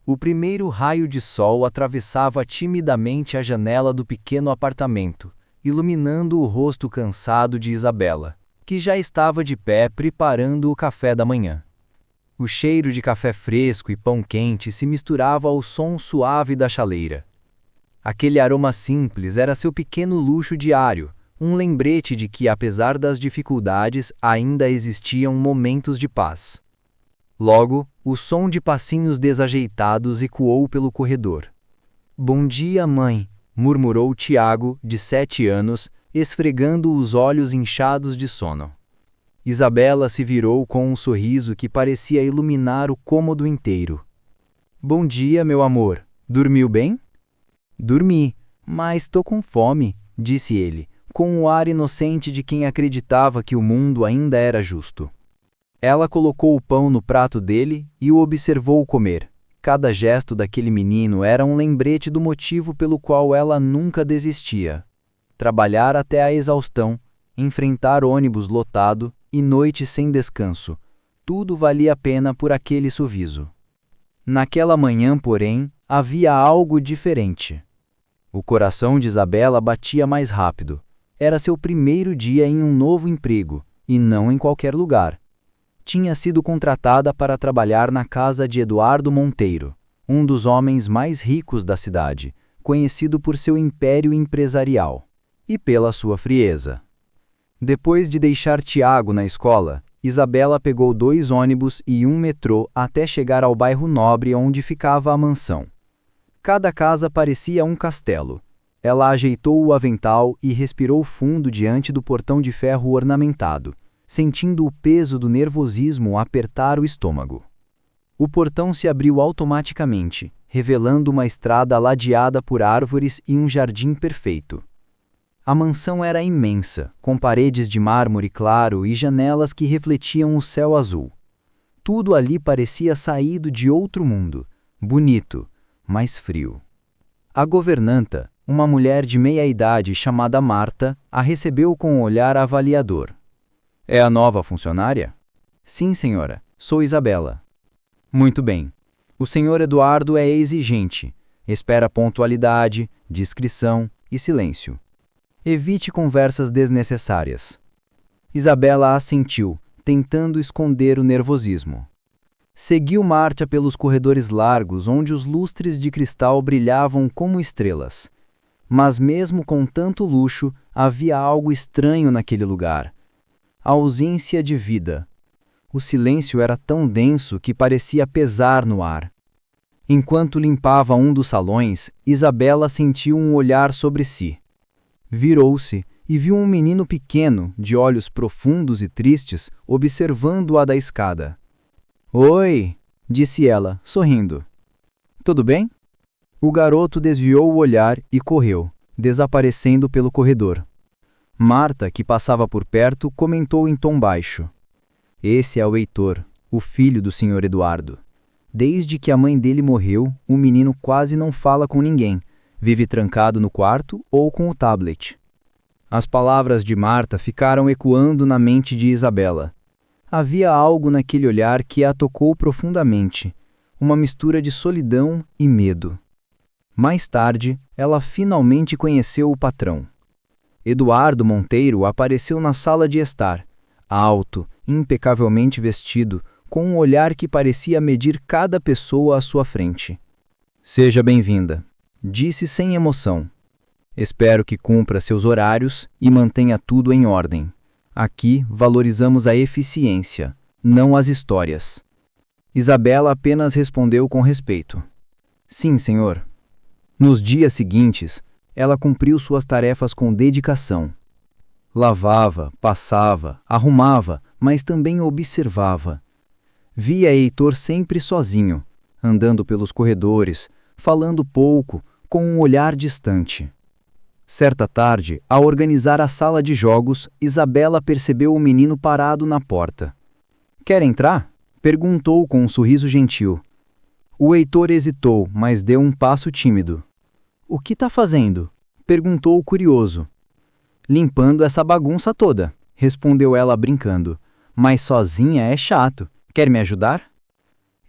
O primeiro raio de sol atravessava timidamente a janela do pequeno apartamento, iluminando o rosto cansado de Isabela, que já estava de pé preparando o café da manhã. O cheiro de café fresco e pão quente se misturava ao som suave da chaleira. Aquele aroma simples era seu pequeno luxo diário, um lembrete de que, apesar das dificuldades, ainda existiam momentos de paz. Logo, o som de passinhos desajeitados ecoou pelo corredor. "Bom dia, mãe", murmurou Tiago, de 7 anos, esfregando os olhos inchados de sono. Isabela se virou com um sorriso que parecia iluminar o cômodo inteiro. "Bom dia, meu amor. Dormiu bem?" "Dormi, mas tô com fome", disse ele, com o ar inocente de quem acreditava que o mundo ainda era justo. Ela colocou o pão no prato dele e o observou comer. Cada gesto daquele menino era um lembrete do motivo pelo qual ela nunca desistia. Trabalhar até a exaustão, enfrentar ônibus lotado e noites sem descanso, tudo valia a pena por aquele sorriso. Naquela manhã, porém, havia algo diferente. O coração de Isabela batia mais rápido. Era seu primeiro dia em um novo emprego, e não em qualquer lugar. Tinha sido contratada para trabalhar na casa de Eduardo Monteiro, um dos homens mais ricos da cidade, conhecido por seu império empresarial e pela sua frieza. Depois de deixar Tiago na escola, Isabela pegou 2 ônibus e um metrô até chegar ao bairro nobre onde ficava a mansão. Cada casa parecia um castelo. Ela ajeitou o avental e respirou fundo diante do portão de ferro ornamentado, sentindo o peso do nervosismo apertar o estômago. O portão se abriu automaticamente, revelando uma estrada ladeada por árvores e um jardim perfeito. A mansão era imensa, com paredes de mármore claro e janelas que refletiam o céu azul. Tudo ali parecia saído de outro mundo, bonito, mas frio. A governanta, uma mulher de meia-idade chamada Marta, a recebeu com um olhar avaliador. "É a nova funcionária?" "Sim, senhora. Sou Isabela." "Muito bem. O senhor Eduardo é exigente. Espera pontualidade, discrição e silêncio. Evite conversas desnecessárias." Isabela assentiu, tentando esconder o nervosismo. Seguiu Marta pelos corredores largos onde os lustres de cristal brilhavam como estrelas. Mas mesmo com tanto luxo, havia algo estranho naquele lugar. A ausência de vida. O silêncio era tão denso que parecia pesar no ar. Enquanto limpava um dos salões, Isabela sentiu um olhar sobre si. Virou-se e viu um menino pequeno, de olhos profundos e tristes, observando-a da escada. "Oi", disse ela, sorrindo. "Tudo bem?" O garoto desviou o olhar e correu, desaparecendo pelo corredor. Marta, que passava por perto, comentou em tom baixo. "Esse é o Heitor, o filho do Sr. Eduardo. Desde que a mãe dele morreu, o menino quase não fala com ninguém, vive trancado no quarto ou com o tablet." As palavras de Marta ficaram ecoando na mente de Isabela. Havia algo naquele olhar que a tocou profundamente, uma mistura de solidão e medo. Mais tarde, ela finalmente conheceu o patrão. Eduardo Monteiro apareceu na sala de estar, alto, impecavelmente vestido, com um olhar que parecia medir cada pessoa à sua frente. "Seja bem-vinda", disse sem emoção. "Espero que cumpra seus horários e mantenha tudo em ordem. Aqui valorizamos a eficiência, não as histórias." Isabela apenas respondeu com respeito. "Sim, senhor." Nos dias seguintes, ela cumpriu suas tarefas com dedicação. Lavava, passava, arrumava, mas também observava. Via Heitor sempre sozinho, andando pelos corredores, falando pouco, com um olhar distante. Certa tarde, ao organizar a sala de jogos, Isabela percebeu o menino parado na porta. "Quer entrar?" perguntou com um sorriso gentil. O Heitor hesitou, mas deu um passo tímido. "O que tá fazendo?" perguntou curioso. "Limpando essa bagunça toda", respondeu ela brincando. "Mas sozinha é chato. Quer me ajudar?"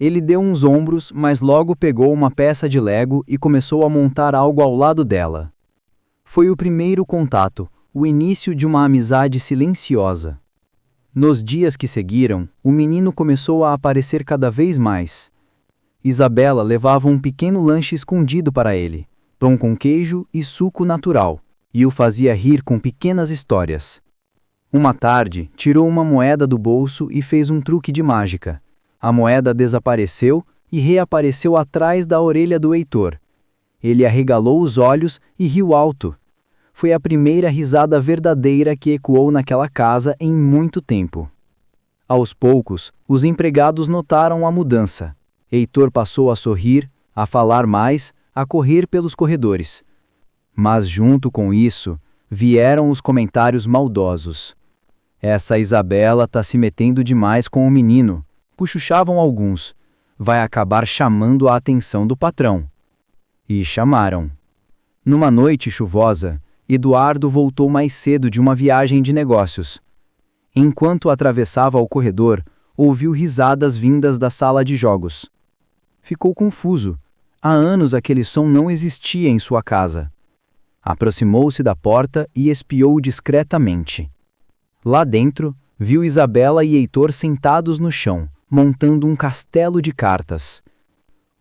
Ele deu uns ombros, mas logo pegou uma peça de Lego e começou a montar algo ao lado dela. Foi o primeiro contato, o início de uma amizade silenciosa. Nos dias que seguiram, o menino começou a aparecer cada vez mais. Isabela levava um pequeno lanche escondido para ele, pão com queijo e suco natural, e o fazia rir com pequenas histórias. Uma tarde, tirou uma moeda do bolso e fez um truque de mágica. A moeda desapareceu e reapareceu atrás da orelha do Heitor. Ele arregalou os olhos e riu alto. Foi a primeira risada verdadeira que ecoou naquela casa em muito tempo. Aos poucos, os empregados notaram a mudança. Heitor passou a sorrir, a falar mais, a correr pelos corredores. Mas junto com isso, vieram os comentários maldosos. Essa Isabela tá se metendo demais com o menino, cochichavam alguns. Vai acabar chamando a atenção do patrão. E chamaram. Numa noite chuvosa, Eduardo voltou mais cedo de uma viagem de negócios. Enquanto atravessava o corredor, ouviu risadas vindas da sala de jogos. Ficou confuso. Há anos aquele som não existia em sua casa. Aproximou-se da porta e espiou discretamente. Lá dentro, viu Isabela e Heitor sentados no chão, montando um castelo de cartas.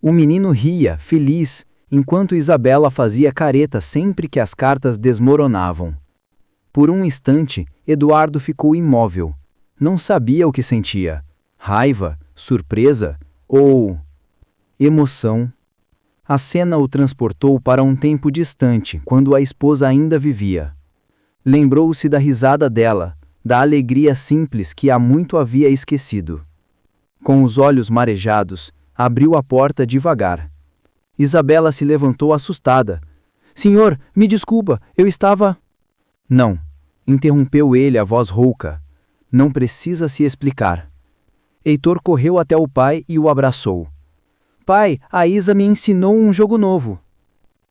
O menino ria, feliz, enquanto Isabela fazia careta sempre que as cartas desmoronavam. Por um instante, Eduardo ficou imóvel. Não sabia o que sentia. Raiva, surpresa ou emoção. A cena o transportou para um tempo distante, quando a esposa ainda vivia. Lembrou-se da risada dela, da alegria simples que há muito havia esquecido. Com os olhos marejados, abriu a porta devagar. Isabela se levantou assustada. Senhor, me desculpa, eu estava... Não, interrompeu ele a voz rouca. Não precisa se explicar. Heitor correu até o pai e o abraçou. Pai, a Isa me ensinou um jogo novo.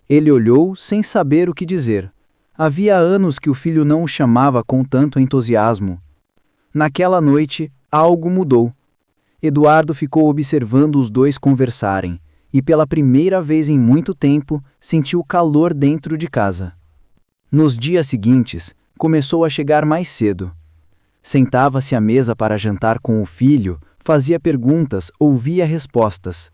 Ele olhou sem saber o que dizer. Havia anos que o filho não o chamava com tanto entusiasmo. Naquela noite, algo mudou. Eduardo ficou observando os dois conversarem, e pela primeira vez em muito tempo, sentiu calor dentro de casa. Nos dias seguintes, começou a chegar mais cedo. Sentava-se à mesa para jantar com o filho, fazia perguntas, ouvia respostas.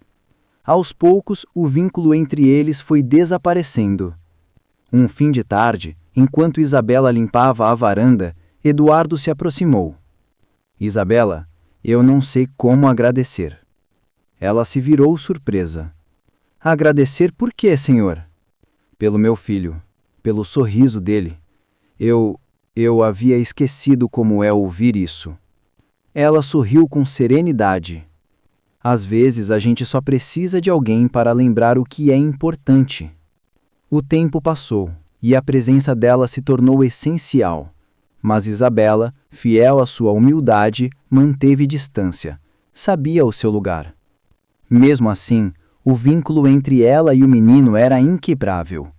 Aos poucos, o vínculo entre eles foi desaparecendo. Um fim de tarde, enquanto Isabela limpava a varanda, Eduardo se aproximou. Isabela, eu não sei como agradecer. Ela se virou surpresa. Agradecer por quê, senhor? Pelo meu filho, pelo sorriso dele. Eu havia esquecido como é ouvir isso. Ela sorriu com serenidade. Às vezes a gente só precisa de alguém para lembrar o que é importante. O tempo passou, e a presença dela se tornou essencial. Mas Isabela, fiel à sua humildade, manteve distância. Sabia o seu lugar. Mesmo assim, o vínculo entre ela e o menino era inquebrável.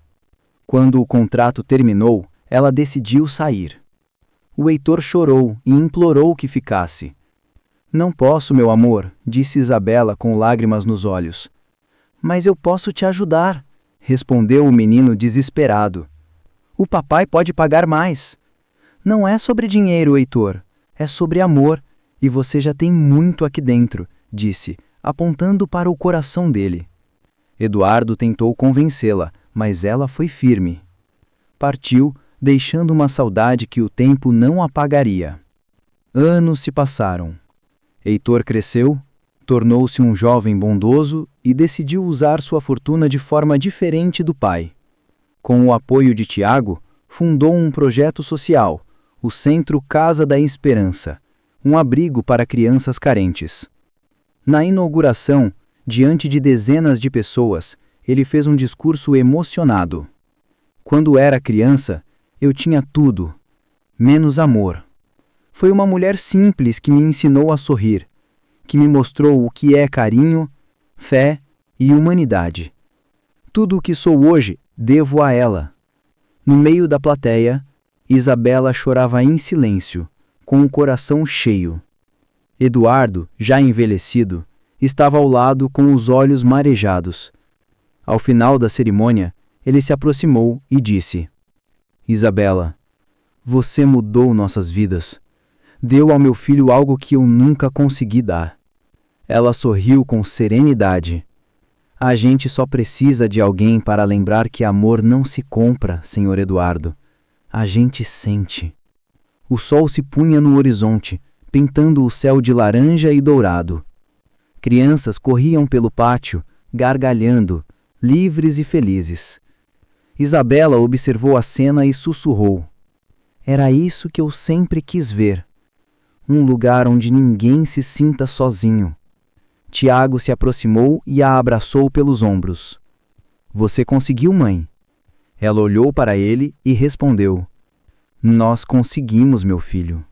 Quando o contrato terminou, ela decidiu sair. O Heitor chorou e implorou que ficasse. Não posso, meu amor, disse Isabela com lágrimas nos olhos. Mas eu posso te ajudar, respondeu o menino desesperado. O papai pode pagar mais. Não é sobre dinheiro, Heitor, é sobre amor, e você já tem muito aqui dentro, disse, apontando para o coração dele. Eduardo tentou convencê-la, mas ela foi firme. Partiu, deixando uma saudade que o tempo não apagaria. Anos se passaram. Heitor cresceu, tornou-se um jovem bondoso e decidiu usar sua fortuna de forma diferente do pai. Com o apoio de Tiago, fundou um projeto social, o Centro Casa da Esperança, um abrigo para crianças carentes. Na inauguração, diante de dezenas de pessoas, ele fez um discurso emocionado. Quando era criança, eu tinha tudo, menos amor. Foi uma mulher simples que me ensinou a sorrir, que me mostrou o que é carinho, fé e humanidade. Tudo o que sou hoje, devo a ela. No meio da plateia, Isabela chorava em silêncio, com o coração cheio. Eduardo, já envelhecido, estava ao lado com os olhos marejados. Ao final da cerimônia, ele se aproximou e disse: Isabela, você mudou nossas vidas. Deu ao meu filho algo que eu nunca consegui dar. Ela sorriu com serenidade. A gente só precisa de alguém para lembrar que amor não se compra, Sr. Eduardo. A gente sente. O sol se punha no horizonte, pintando o céu de laranja e dourado. Crianças corriam pelo pátio, gargalhando, livres e felizes. Isabela observou a cena e sussurrou: Era isso que eu sempre quis ver. Um lugar onde ninguém se sinta sozinho. Tiago se aproximou e a abraçou pelos ombros. Você conseguiu, mãe? Ela olhou para ele e respondeu: Nós conseguimos, meu filho.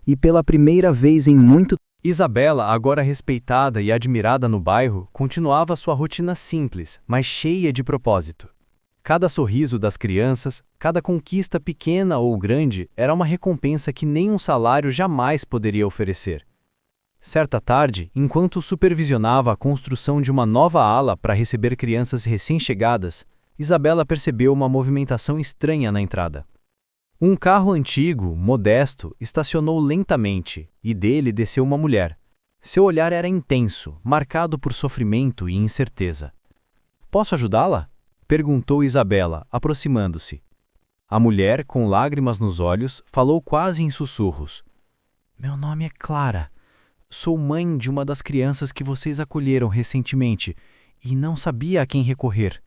E pela primeira vez em muito tempo, Isabela, agora respeitada e admirada no bairro, continuava sua rotina simples, mas cheia de propósito. Cada sorriso das crianças, cada conquista pequena ou grande, era uma recompensa que nenhum salário jamais poderia oferecer. Certa tarde, enquanto supervisionava a construção de uma nova ala para receber crianças recém-chegadas, Isabela percebeu uma movimentação estranha na entrada. Um carro antigo, modesto, estacionou lentamente e dele desceu uma mulher. Seu olhar era intenso, marcado por sofrimento e incerteza. Posso ajudá-la? Perguntou Isabela, aproximando-se. A mulher, com lágrimas nos olhos, falou quase em sussurros. Meu nome é Clara. Sou mãe de uma das crianças que vocês acolheram recentemente e não sabia a quem recorrer.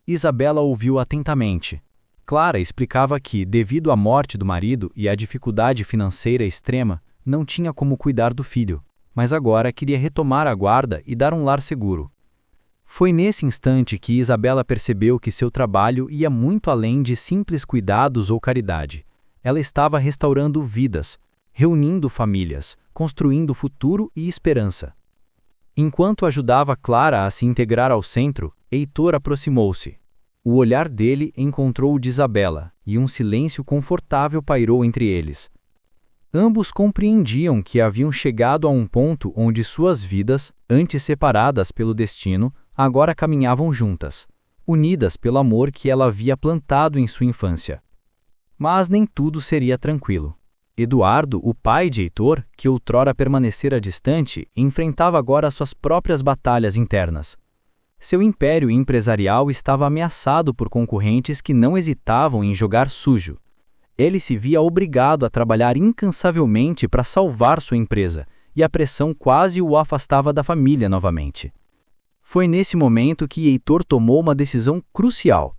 Isabela ouviu atentamente. Clara explicava que, devido à morte do marido e à dificuldade financeira extrema, não tinha como cuidar do filho, mas agora queria retomar a guarda e dar um lar seguro. Foi nesse instante que Isabela percebeu que seu trabalho ia muito além de simples cuidados ou caridade. Ela estava restaurando vidas, reunindo famílias, construindo futuro e esperança. Enquanto ajudava Clara a se integrar ao centro, Heitor aproximou-se. O olhar dele encontrou o de Isabela, e um silêncio confortável pairou entre eles. Ambos compreendiam que haviam chegado a um ponto onde suas vidas, antes separadas pelo destino, agora caminhavam juntas, unidas pelo amor que ela havia plantado em sua infância. Mas nem tudo seria tranquilo. Eduardo, o pai de Heitor, que outrora permanecera distante, enfrentava agora suas próprias batalhas internas. Seu império empresarial estava ameaçado por concorrentes que não hesitavam em jogar sujo. Ele se via obrigado a trabalhar incansavelmente para salvar sua empresa, e a pressão quase o afastava da família novamente. Foi nesse momento que Heitor tomou uma decisão crucial.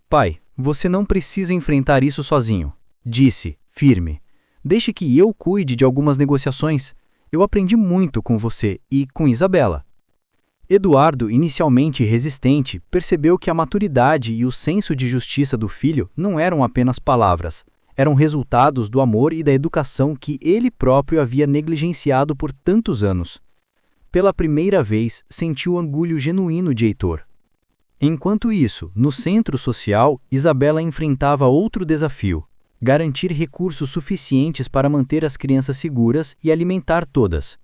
Pai, você não precisa enfrentar isso sozinho, disse, firme. Deixe que eu cuide de algumas negociações. Eu aprendi muito com você e com Isabela. Eduardo, inicialmente resistente, percebeu que a maturidade e o senso de justiça do filho não eram apenas palavras, eram resultados do amor e da educação que ele próprio havia negligenciado por tantos anos. Pela primeira vez, sentiu orgulho genuíno de Heitor. Enquanto isso, no centro social, Isabela enfrentava outro desafio: garantir recursos suficientes para manter as crianças seguras e alimentar todas.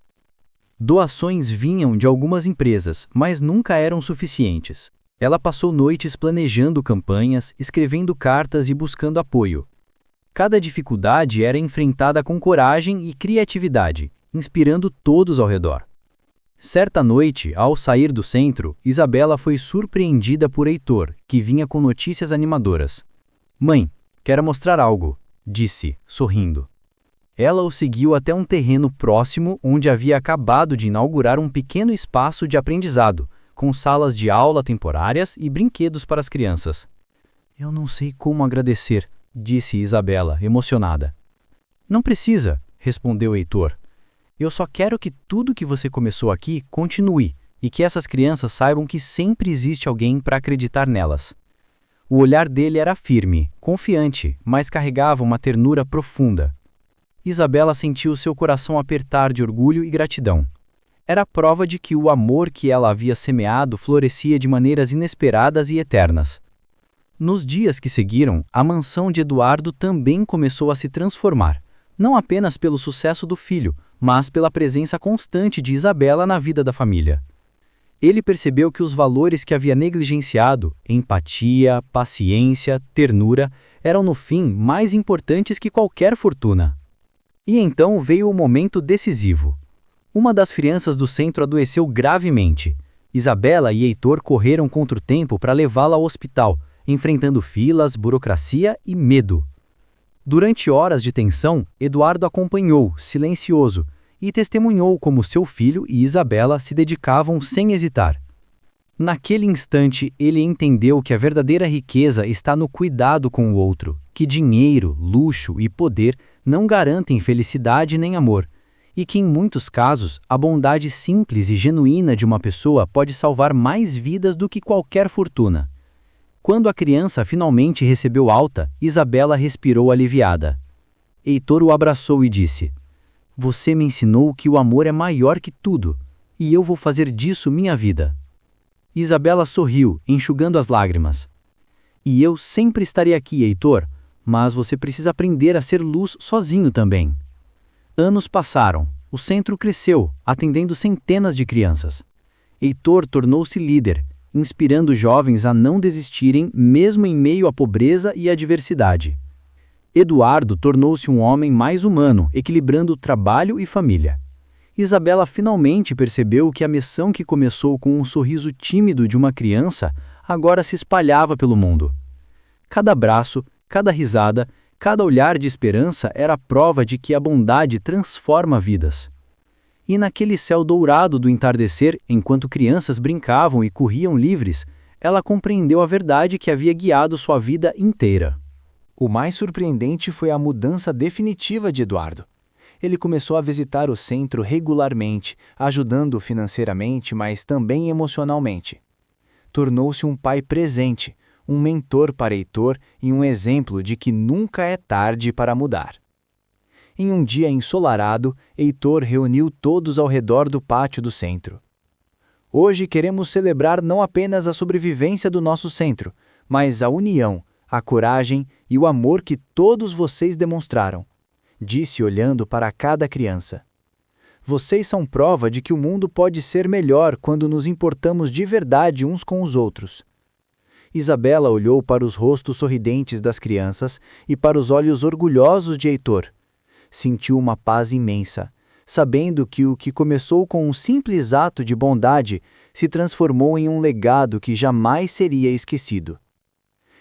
Doações vinham de algumas empresas, mas nunca eram suficientes. Ela passou noites planejando campanhas, escrevendo cartas e buscando apoio. Cada dificuldade era enfrentada com coragem e criatividade, inspirando todos ao redor. Certa noite, ao sair do centro, Isabela foi surpreendida por Heitor, que vinha com notícias animadoras. Mãe, quero mostrar algo, disse, sorrindo. Ela o seguiu até um terreno próximo onde havia acabado de inaugurar um pequeno espaço de aprendizado, com salas de aula temporárias e brinquedos para as crianças. Eu não sei como agradecer, disse Isabela, emocionada. Não precisa, respondeu Heitor. Eu só quero que tudo que você começou aqui continue e que essas crianças saibam que sempre existe alguém para acreditar nelas. O olhar dele era firme, confiante, mas carregava uma ternura profunda. Isabela sentiu seu coração apertar de orgulho e gratidão. Era a prova de que o amor que ela havia semeado florescia de maneiras inesperadas e eternas. Nos dias que seguiram, a mansão de Eduardo também começou a se transformar, não apenas pelo sucesso do filho, mas pela presença constante de Isabela na vida da família. Ele percebeu que os valores que havia negligenciado, empatia, paciência, ternura, eram no fim mais importantes que qualquer fortuna. E então veio o momento decisivo. Uma das crianças do centro adoeceu gravemente. Isabela e Heitor correram contra o tempo para levá-la ao hospital, enfrentando filas, burocracia e medo. Durante horas de tensão, Eduardo acompanhou, silencioso, e testemunhou como seu filho e Isabela se dedicavam sem hesitar. Naquele instante, ele entendeu que a verdadeira riqueza está no cuidado com o outro, que dinheiro, luxo e poder não garantem felicidade nem amor, e que em muitos casos a bondade simples e genuína de uma pessoa pode salvar mais vidas do que qualquer fortuna. Quando a criança finalmente recebeu alta, Isabela respirou aliviada. Heitor o abraçou e disse: "Você me ensinou que o amor é maior que tudo, e eu vou fazer disso minha vida." Isabela sorriu, enxugando as lágrimas. "E eu sempre estarei aqui, Heitor, mas você precisa aprender a ser luz sozinho também." Anos passaram, o centro cresceu, atendendo centenas de crianças. Heitor tornou-se líder, inspirando jovens a não desistirem mesmo em meio à pobreza e à adversidade. Eduardo tornou-se um homem mais humano, equilibrando trabalho e família. Isabela finalmente percebeu que a missão que começou com um sorriso tímido de uma criança agora se espalhava pelo mundo. Cada abraço, cada risada, cada olhar de esperança era a prova de que a bondade transforma vidas. E naquele céu dourado do entardecer, enquanto crianças brincavam e corriam livres, ela compreendeu a verdade que havia guiado sua vida inteira. O mais surpreendente foi a mudança definitiva de Eduardo. Ele começou a visitar o centro regularmente, ajudando financeiramente, mas também emocionalmente. Tornou-se um pai presente, um mentor para Heitor e um exemplo de que nunca é tarde para mudar. Em um dia ensolarado, Heitor reuniu todos ao redor do pátio do centro. "Hoje queremos celebrar não apenas a sobrevivência do nosso centro, mas a união, a coragem e o amor que todos vocês demonstraram", disse olhando para cada criança. "Vocês são prova de que o mundo pode ser melhor quando nos importamos de verdade uns com os outros." Isabela olhou para os rostos sorridentes das crianças e para os olhos orgulhosos de Heitor. Sentiu uma paz imensa, sabendo que o que começou com um simples ato de bondade se transformou em um legado que jamais seria esquecido.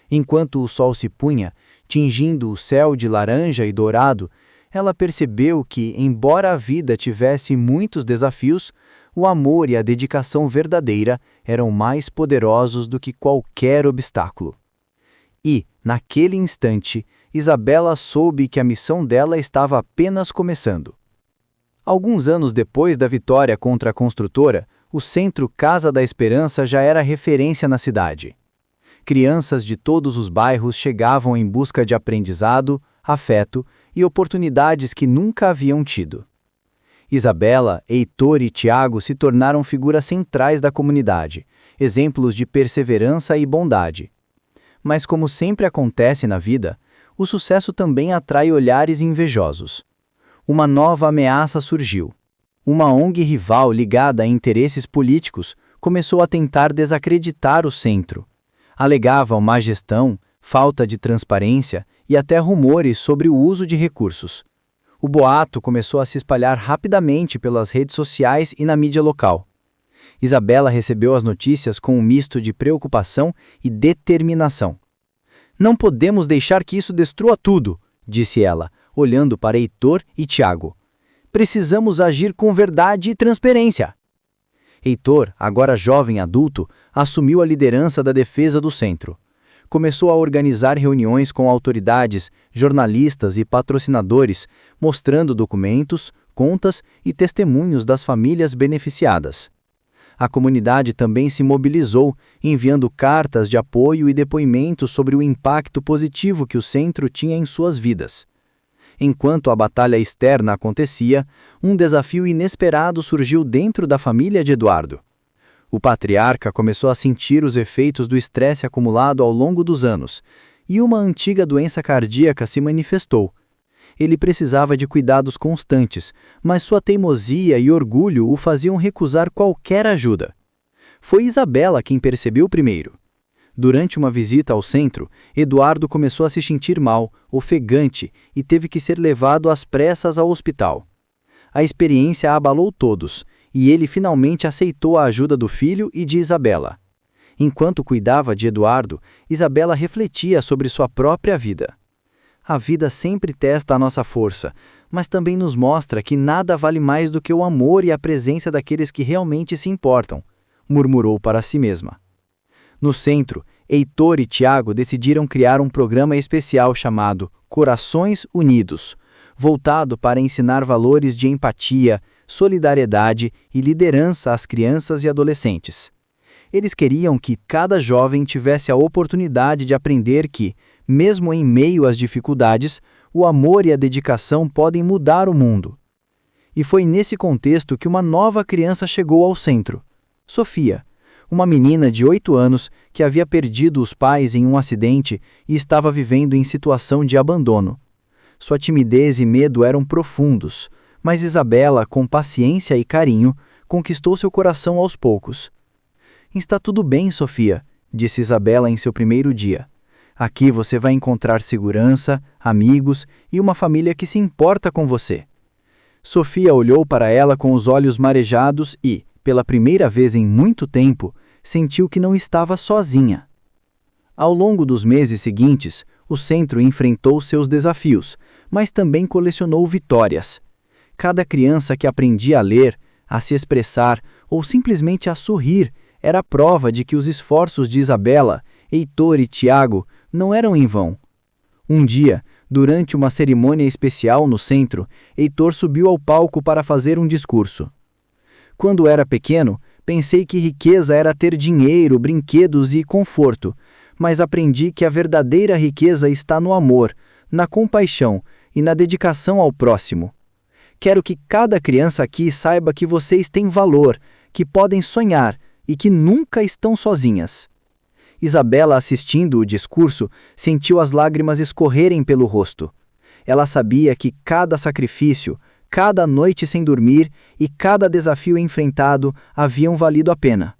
Enquanto o sol se punha, tingindo o céu de laranja e dourado, ela percebeu que, embora a vida tivesse muitos desafios, o amor e a dedicação verdadeira eram mais poderosos do que qualquer obstáculo. E, naquele instante, Isabela soube que a missão dela estava apenas começando. Alguns anos depois da vitória contra a construtora, o Centro Casa da Esperança já era referência na cidade. Crianças de todos os bairros chegavam em busca de aprendizado, afeto e oportunidades que nunca haviam tido. Isabela, Heitor e Tiago se tornaram figuras centrais da comunidade, exemplos de perseverança e bondade. Mas como sempre acontece na vida, o sucesso também atrai olhares invejosos. Uma nova ameaça surgiu. Uma ONG rival ligada a interesses políticos começou a tentar desacreditar o centro. Alegavam má gestão, falta de transparência e até rumores sobre o uso de recursos. O boato começou a se espalhar rapidamente pelas redes sociais e na mídia local. Isabela recebeu as notícias com um misto de preocupação e determinação. "Não podemos deixar que isso destrua tudo", disse ela, olhando para Heitor e Tiago. "Precisamos agir com verdade e transparência." Heitor, agora jovem adulto, assumiu a liderança da defesa do centro. Começou a organizar reuniões com autoridades, jornalistas e patrocinadores, mostrando documentos, contas e testemunhos das famílias beneficiadas. A comunidade também se mobilizou, enviando cartas de apoio e depoimentos sobre o impacto positivo que o centro tinha em suas vidas. Enquanto a batalha externa acontecia, um desafio inesperado surgiu dentro da família de Eduardo. O patriarca começou a sentir os efeitos do estresse acumulado ao longo dos anos, e uma antiga doença cardíaca se manifestou. Ele precisava de cuidados constantes, mas sua teimosia e orgulho o faziam recusar qualquer ajuda. Foi Isabela quem percebeu primeiro. Durante uma visita ao centro, Eduardo começou a se sentir mal, ofegante, e teve que ser levado às pressas ao hospital. A experiência abalou todos, e ele finalmente aceitou a ajuda do filho e de Isabela. Enquanto cuidava de Eduardo, Isabela refletia sobre sua própria vida. A vida sempre testa a nossa força, mas também nos mostra que nada vale mais do que o amor e a presença daqueles que realmente se importam, murmurou para si mesma. No centro, Heitor e Tiago decidiram criar um programa especial chamado Corações Unidos, voltado para ensinar valores de empatia, solidariedade e liderança às crianças e adolescentes. Eles queriam que cada jovem tivesse a oportunidade de aprender que, mesmo em meio às dificuldades, o amor e a dedicação podem mudar o mundo. E foi nesse contexto que uma nova criança chegou ao centro, Sofia, uma menina de 8 anos que havia perdido os pais em um acidente e estava vivendo em situação de abandono. Sua timidez e medo eram profundos, mas Isabela, com paciência e carinho, conquistou seu coração aos poucos. Está tudo bem, Sofia, disse Isabela em seu primeiro dia. Aqui você vai encontrar segurança, amigos e uma família que se importa com você. Sofia olhou para ela com os olhos marejados e, pela primeira vez em muito tempo, sentiu que não estava sozinha. Ao longo dos meses seguintes, o centro enfrentou seus desafios, mas também colecionou vitórias. Cada criança que aprendia a ler, a se expressar ou simplesmente a sorrir era prova de que os esforços de Isabela, Heitor e Tiago não eram em vão. Um dia, durante uma cerimônia especial no centro, Heitor subiu ao palco para fazer um discurso. Quando era pequeno, pensei que riqueza era ter dinheiro, brinquedos e conforto, mas aprendi que a verdadeira riqueza está no amor, na compaixão e na dedicação ao próximo. Quero que cada criança aqui saiba que vocês têm valor, que podem sonhar e que nunca estão sozinhas. Isabela, assistindo o discurso, sentiu as lágrimas escorrerem pelo rosto. Ela sabia que cada sacrifício, cada noite sem dormir e cada desafio enfrentado haviam valido a pena.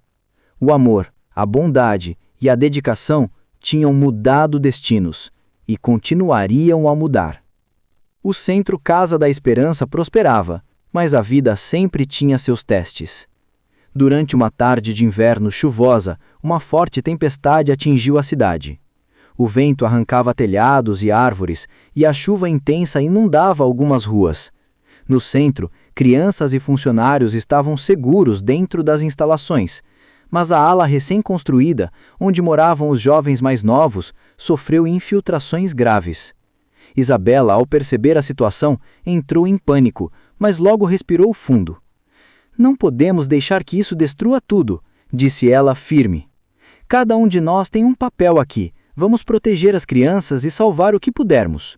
O amor, a bondade e a dedicação tinham mudado destinos e continuariam a mudar. O Centro Casa da Esperança prosperava, mas a vida sempre tinha seus testes. Durante uma tarde de inverno chuvosa, uma forte tempestade atingiu a cidade. O vento arrancava telhados e árvores, e a chuva intensa inundava algumas ruas. No centro, crianças e funcionários estavam seguros dentro das instalações, mas a ala recém-construída, onde moravam os jovens mais novos, sofreu infiltrações graves. Isabela, ao perceber a situação, entrou em pânico, mas logo respirou fundo. Não podemos deixar que isso destrua tudo, disse ela firme. Cada um de nós tem um papel aqui. Vamos proteger as crianças e salvar o que pudermos.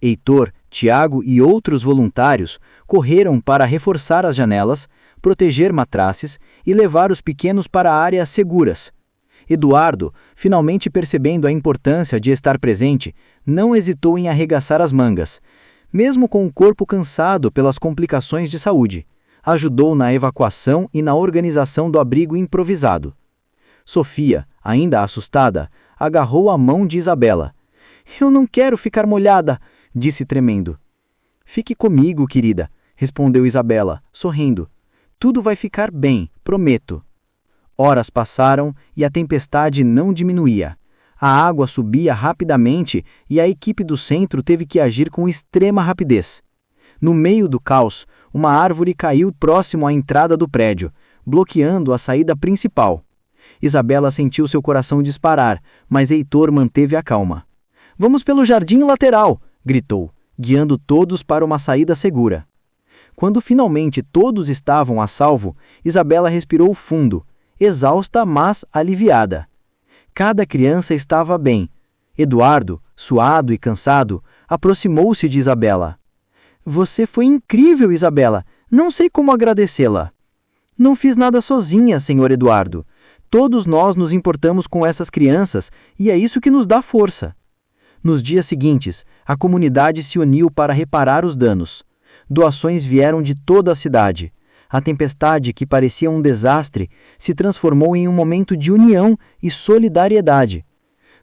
Heitor, Tiago e outros voluntários correram para reforçar as janelas, proteger matraces e levar os pequenos para áreas seguras. Eduardo, finalmente percebendo a importância de estar presente, não hesitou em arregaçar as mangas, mesmo com o corpo cansado pelas complicações de saúde. Ajudou na evacuação e na organização do abrigo improvisado. Sofia, ainda assustada, agarrou a mão de Isabela. Eu não quero ficar molhada, disse tremendo. Fique comigo, querida, respondeu Isabela, sorrindo. Tudo vai ficar bem, prometo. Horas passaram e a tempestade não diminuía. A água subia rapidamente e a equipe do centro teve que agir com extrema rapidez. No meio do caos, uma árvore caiu próximo à entrada do prédio, bloqueando a saída principal. Isabela sentiu seu coração disparar, mas Heitor manteve a calma. Vamos pelo jardim lateral, gritou, guiando todos para uma saída segura. Quando finalmente todos estavam a salvo, Isabela respirou fundo, exausta, mas aliviada. Cada criança estava bem. Eduardo, suado e cansado, aproximou-se de Isabela. Você foi incrível, Isabela. Não sei como agradecê-la. Não fiz nada sozinha, Sr. Eduardo. Todos nós nos importamos com essas crianças e é isso que nos dá força. Nos dias seguintes, a comunidade se uniu para reparar os danos. Doações vieram de toda a cidade. A tempestade, que parecia um desastre, se transformou em um momento de união e solidariedade.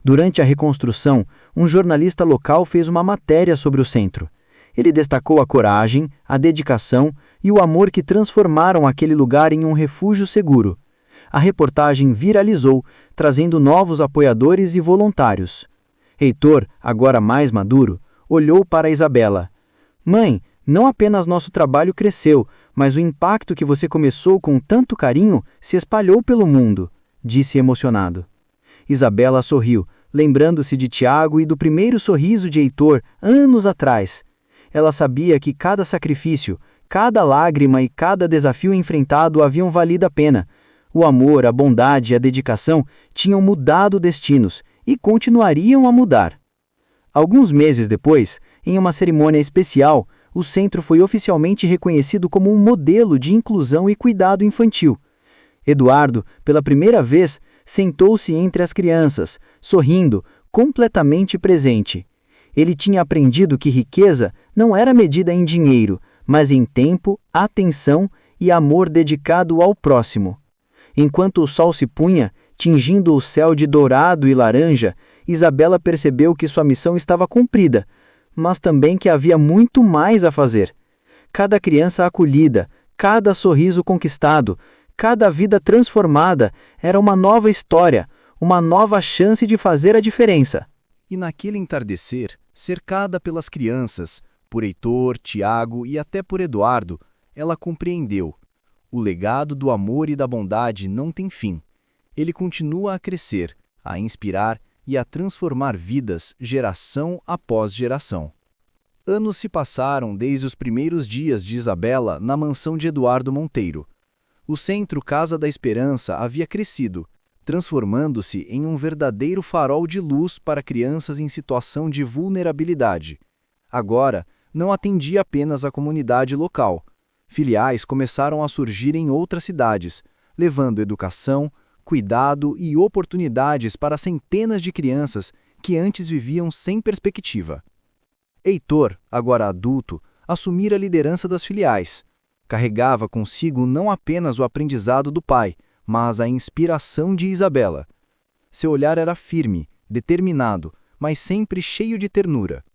Durante a reconstrução, um jornalista local fez uma matéria sobre o centro. Ele destacou a coragem, a dedicação e o amor que transformaram aquele lugar em um refúgio seguro. A reportagem viralizou, trazendo novos apoiadores e voluntários. Heitor, agora mais maduro, olhou para Isabela. Mãe, não apenas nosso trabalho cresceu, mas o impacto que você começou com tanto carinho se espalhou pelo mundo, disse emocionado. Isabela sorriu, lembrando-se de Tiago e do primeiro sorriso de Heitor, anos atrás. Ela sabia que cada sacrifício, cada lágrima e cada desafio enfrentado haviam valido a pena. O amor, a bondade e a dedicação tinham mudado destinos e continuariam a mudar. Alguns meses depois, em uma cerimônia especial, o centro foi oficialmente reconhecido como um modelo de inclusão e cuidado infantil. Eduardo, pela primeira vez, sentou-se entre as crianças, sorrindo, completamente presente. Ele tinha aprendido que riqueza não era medida em dinheiro, mas em tempo, atenção e amor dedicado ao próximo. Enquanto o sol se punha, tingindo o céu de dourado e laranja, Isabela percebeu que sua missão estava cumprida, mas também que havia muito mais a fazer. Cada criança acolhida, cada sorriso conquistado, cada vida transformada era uma nova história, uma nova chance de fazer a diferença. E naquele entardecer, cercada pelas crianças, por Heitor, Tiago e até por Eduardo, ela compreendeu. O legado do amor e da bondade não tem fim. Ele continua a crescer, a inspirar e a transformar vidas geração após geração. Anos se passaram desde os primeiros dias de Isabela na mansão de Eduardo Monteiro. O centro Casa da Esperança havia crescido, transformando-se em um verdadeiro farol de luz para crianças em situação de vulnerabilidade. Agora, não atendia apenas a comunidade local. Filiais começaram a surgir em outras cidades, levando educação, cuidado e oportunidades para centenas de crianças que antes viviam sem perspectiva. Heitor, agora adulto, assumira a liderança das filiais. Carregava consigo não apenas o aprendizado do pai, mas a inspiração de Isabela. Seu olhar era firme, determinado, mas sempre cheio de ternura.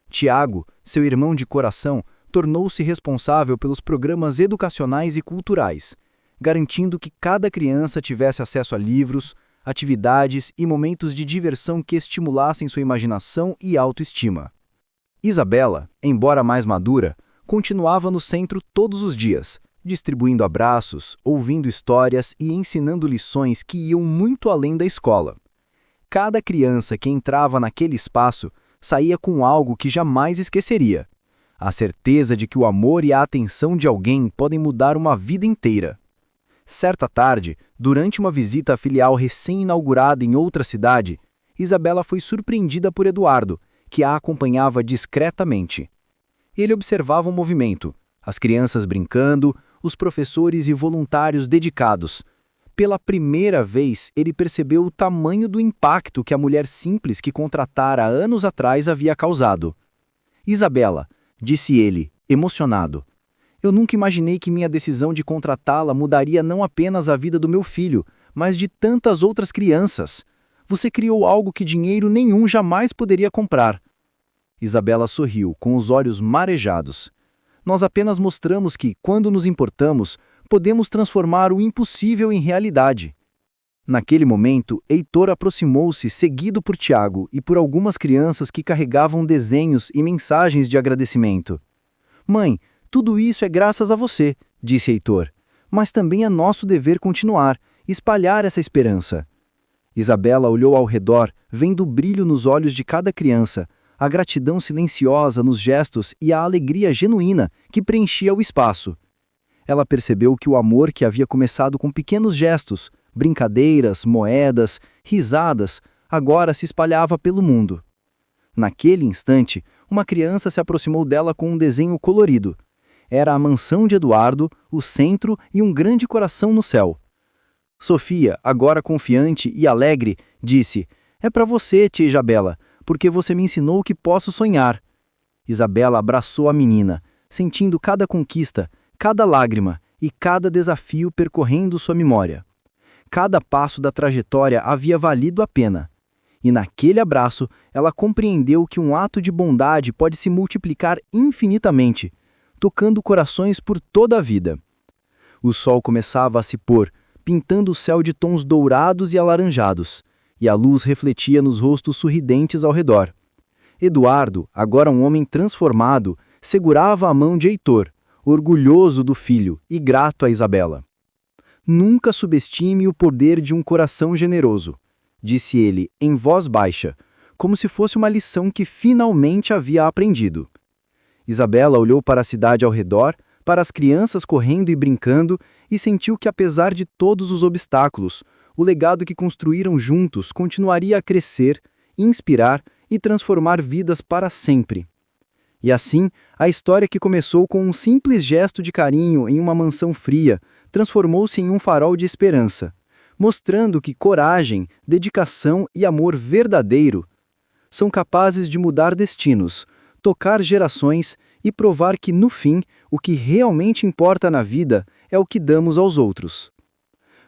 Tiago, seu irmão de coração, tornou-se responsável pelos programas educacionais e culturais, garantindo que cada criança tivesse acesso a livros, atividades e momentos de diversão que estimulassem sua imaginação e autoestima. Isabela, embora mais madura, continuava no centro todos os dias, distribuindo abraços, ouvindo histórias e ensinando lições que iam muito além da escola. Cada criança que entrava naquele espaço saía com algo que jamais esqueceria: a certeza de que o amor e a atenção de alguém podem mudar uma vida inteira. Certa tarde, durante uma visita à filial recém-inaugurada em outra cidade, Isabela foi surpreendida por Eduardo, que a acompanhava discretamente. Ele observava o movimento, as crianças brincando, os professores e voluntários dedicados. Pela primeira vez, ele percebeu o tamanho do impacto que a mulher simples que contratara anos atrás havia causado. Isabela, disse ele, emocionado, eu nunca imaginei que minha decisão de contratá-la mudaria não apenas a vida do meu filho, mas de tantas outras crianças. Você criou algo que dinheiro nenhum jamais poderia comprar. Isabela sorriu, com os olhos marejados. Nós apenas mostramos que, quando nos importamos, podemos transformar o impossível em realidade. Naquele momento, Heitor aproximou-se, seguido por Tiago e por algumas crianças que carregavam desenhos e mensagens de agradecimento. Mãe, tudo isso é graças a você, disse Heitor, mas também é nosso dever continuar, espalhar essa esperança. Isabela olhou ao redor, vendo o brilho nos olhos de cada criança, a gratidão silenciosa nos gestos e a alegria genuína que preenchia o espaço. Ela percebeu que o amor que havia começado com pequenos gestos, brincadeiras, moedas, risadas, agora se espalhava pelo mundo. Naquele instante, uma criança se aproximou dela com um desenho colorido. Era a mansão de Eduardo, o centro e um grande coração no céu. Sofia, agora confiante e alegre, disse: "É para você, tia Isabela, porque você me ensinou que posso sonhar." Isabela abraçou a menina, sentindo cada conquista, cada lágrima e cada desafio percorrendo sua memória. Cada passo da trajetória havia valido a pena. E naquele abraço, ela compreendeu que um ato de bondade pode se multiplicar infinitamente, tocando corações por toda a vida. O sol começava a se pôr, pintando o céu de tons dourados e alaranjados, e a luz refletia nos rostos sorridentes ao redor. Eduardo, agora um homem transformado, segurava a mão de Heitor, orgulhoso do filho e grato a Isabela. "Nunca subestime o poder de um coração generoso", disse ele, em voz baixa, como se fosse uma lição que finalmente havia aprendido. Isabela olhou para a cidade ao redor, para as crianças correndo e brincando, e sentiu que, apesar de todos os obstáculos, o legado que construíram juntos continuaria a crescer, inspirar e transformar vidas para sempre. E assim, a história que começou com um simples gesto de carinho em uma mansão fria, transformou-se em um farol de esperança, mostrando que coragem, dedicação e amor verdadeiro são capazes de mudar destinos, tocar gerações e provar que, no fim, o que realmente importa na vida é o que damos aos outros.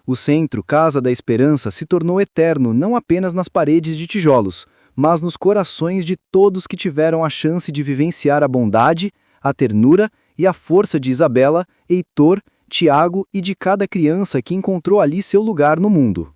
O centro Casa da Esperança se tornou eterno não apenas nas paredes de tijolos, mas nos corações de todos que tiveram a chance de vivenciar a bondade, a ternura e a força de Isabela, Heitor, Tiago e de cada criança que encontrou ali seu lugar no mundo.